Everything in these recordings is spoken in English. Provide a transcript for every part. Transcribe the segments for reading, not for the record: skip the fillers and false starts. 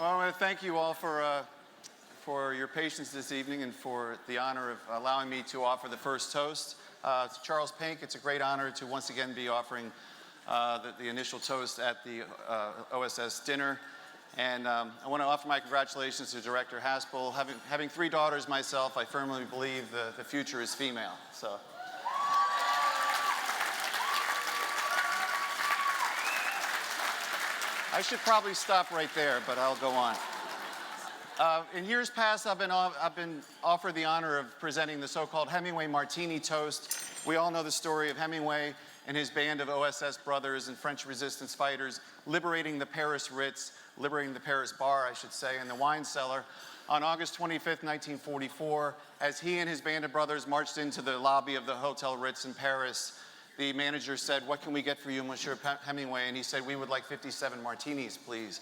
Well, I want to thank you all for your patience this evening and for the honor of allowing me to offer the first toast. It's Charles Pink. It's a great honor to once again be offering the initial toast at the OSS dinner. And I want to offer my congratulations to Director Haspel. Having three daughters myself, I firmly believe the future is female. So. I should probably stop right there, but I'll go on. In years past, I've been offered the honor of presenting the so-called Hemingway Martini Toast. We all know the story of Hemingway and his band of OSS brothers and French resistance fighters liberating the Paris Ritz, liberating the Paris bar, I should say, and the wine cellar on August 25th, 1944, as he and his band of brothers marched into the lobby of the Hotel Ritz in Paris. The manager said, "What can we get for you, Monsieur Hemingway?" And he said, "We would like 57 martinis, please."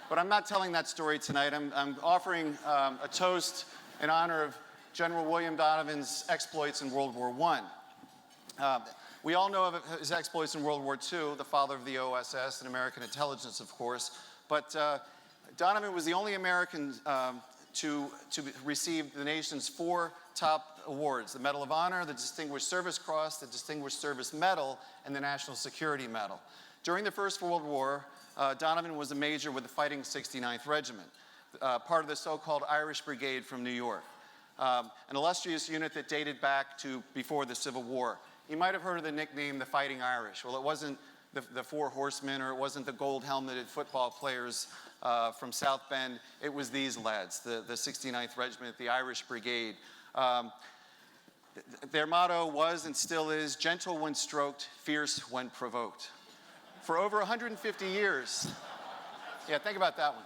But I'm not telling that story tonight. I'm offering a toast in honor of General William Donovan's exploits in World War I. We all know of his exploits in World War II, the father of the OSS and American intelligence, of course. But Donovan was the only American to receive the nation's four top awards: the Medal of Honor, the Distinguished Service Cross, the Distinguished Service Medal, and the National Security Medal. During the First World War, Donovan was a major with the Fighting 69th Regiment, part of the so-called Irish Brigade from New York, an illustrious unit that dated back to before the Civil War. You might have heard of the nickname the Fighting Irish. Well, it wasn't the Four Horsemen, or it wasn't the gold-helmeted football players from South Bend. It was these lads, the 69th Regiment, the Irish Brigade. Their motto was and still is, gentle when stroked, fierce when provoked. For over 150 years, yeah, think about that one.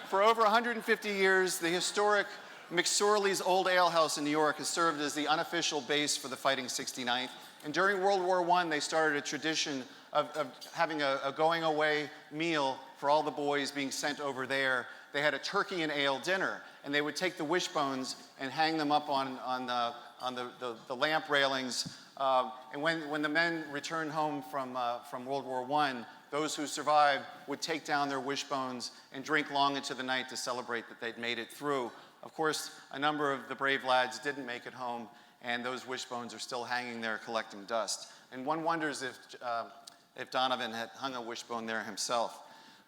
For over 150 years, the historic McSorley's Old Ale House in New York has served as the unofficial base for the Fighting 69th. And during World War I, they started a tradition of having a going-away meal for all the boys being sent over there. They had a turkey and ale dinner, and they would take the wishbones and hang them up on the lamp railings. And when the men returned home from World War I, those who survived would take down their wishbones and drink long into the night to celebrate that they'd made it through. Of course, a number of the brave lads didn't make it home, and those wishbones are still hanging there collecting dust. And one wonders if Donovan had hung a wishbone there himself.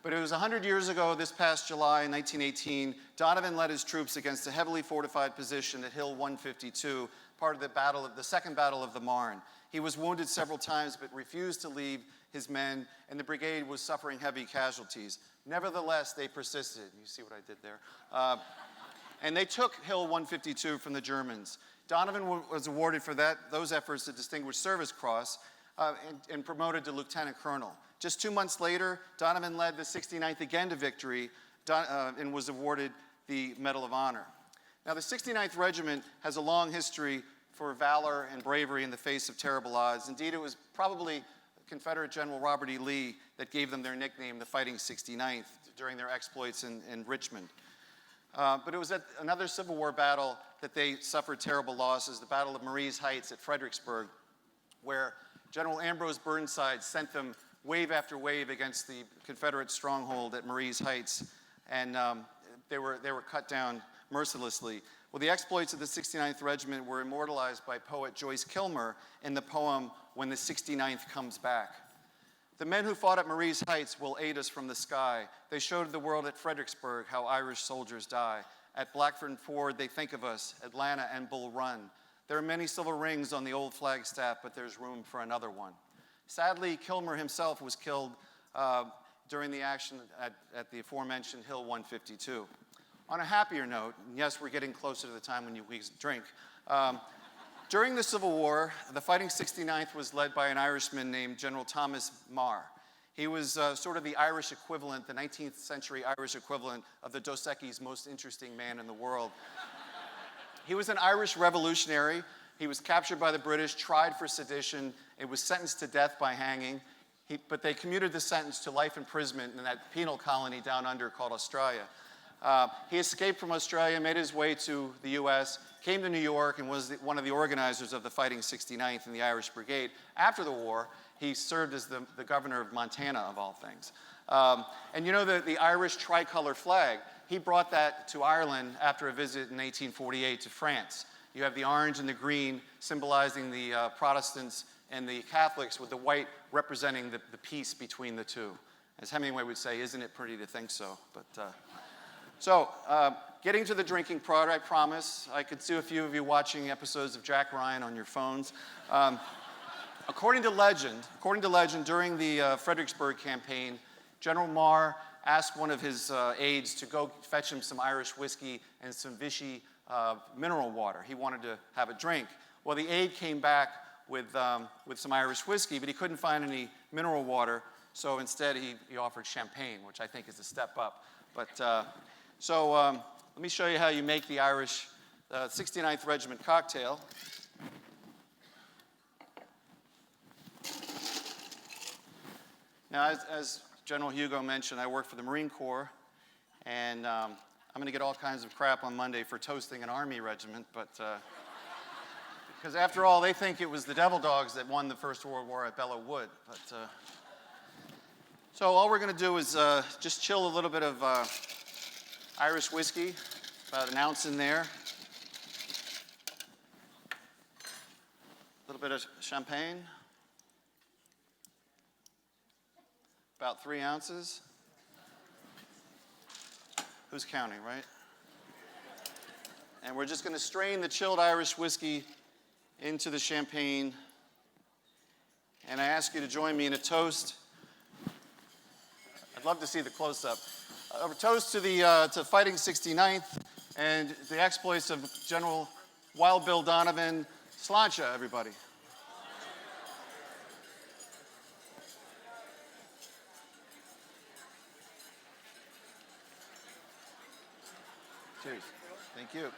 But it was 100 years ago, this past July, 1918, Donovan led his troops against a heavily fortified position at Hill 152, part of the Second Battle of the Marne. He was wounded several times, but refused to leave his men, and the brigade was suffering heavy casualties. Nevertheless, they persisted. You see what I did there? And they took Hill 152 from the Germans. Donovan was awarded for those efforts the Distinguished Service Cross and promoted to lieutenant colonel. Just 2 months later, Donovan led the 69th again to victory and was awarded the Medal of Honor. Now, the 69th Regiment has a long history for valor and bravery in the face of terrible odds. Indeed, it was probably Confederate General Robert E. Lee that gave them their nickname, the Fighting 69th, during their exploits in Richmond. But it was at another Civil War battle that they suffered terrible losses, the Battle of Marye's Heights at Fredericksburg, where General Ambrose Burnside sent them wave after wave against the Confederate stronghold at Marye's Heights, and they were cut down mercilessly. Well, the exploits of the 69th Regiment were immortalized by poet Joyce Kilmer in the poem When the 69th Comes Back. The men who fought at Marye's Heights will aid us from the sky. They showed the world at Fredericksburg how Irish soldiers die. At Blackford Ford, they think of us, Atlanta and Bull Run. There are many silver rings on the old flagstaff, but there's room for another one. Sadly, Kilmer himself was killed during the action at the aforementioned Hill 152. On a happier note, and yes, we're getting closer to the time when we drink, during the Civil War, the Fighting 69th was led by an Irishman named General Thomas Marr. He was sort of the Irish equivalent, the 19th century Irish equivalent of the Dos Equis most interesting man in the world. He was an Irish revolutionary. He was captured by the British, tried for sedition, and was sentenced to death by hanging. But they commuted the sentence to life imprisonment in that penal colony down under called Australia. He escaped from Australia, made his way to the U.S., came to New York, and was one of the organizers of the Fighting 69th and the Irish Brigade. After the war, he served as the governor of Montana, of all things. And you know the Irish tricolor flag, he brought that to Ireland after a visit in 1848 to France. You have the orange and the green symbolizing the Protestants and the Catholics, with the white representing the peace between the two. As Hemingway would say, isn't it pretty to think so? Getting to the drinking part, I promise. I could see a few of you watching episodes of Jack Ryan on your phones. According to legend, during the Fredericksburg campaign, General Marr asked one of his aides to go fetch him some Irish whiskey and some Vichy mineral water. He wanted to have a drink. Well, the aide came back with some Irish whiskey, but he couldn't find any mineral water, so instead he offered champagne, which I think is a step up. Let me show you how you make the Irish 69th Regiment cocktail. Now, as General Hugo mentioned, I work for the Marine Corps, and I'm going to get all kinds of crap on Monday for toasting an Army regiment, but because after all, they think it was the Devil Dogs that won the First World War at Belleau Wood. So all we're going to do is just chill a little bit of Irish whiskey, about an ounce in there. A little bit of champagne, about 3 ounces. Who's counting, right? And we're just going to strain the chilled Irish whiskey into the champagne. And I ask you to join me in a toast. I'd love to see the close-up. A toast to Fighting 69th and the exploits of General Wild Bill Donovan. Sláinte, everybody. Cheers. Thank you.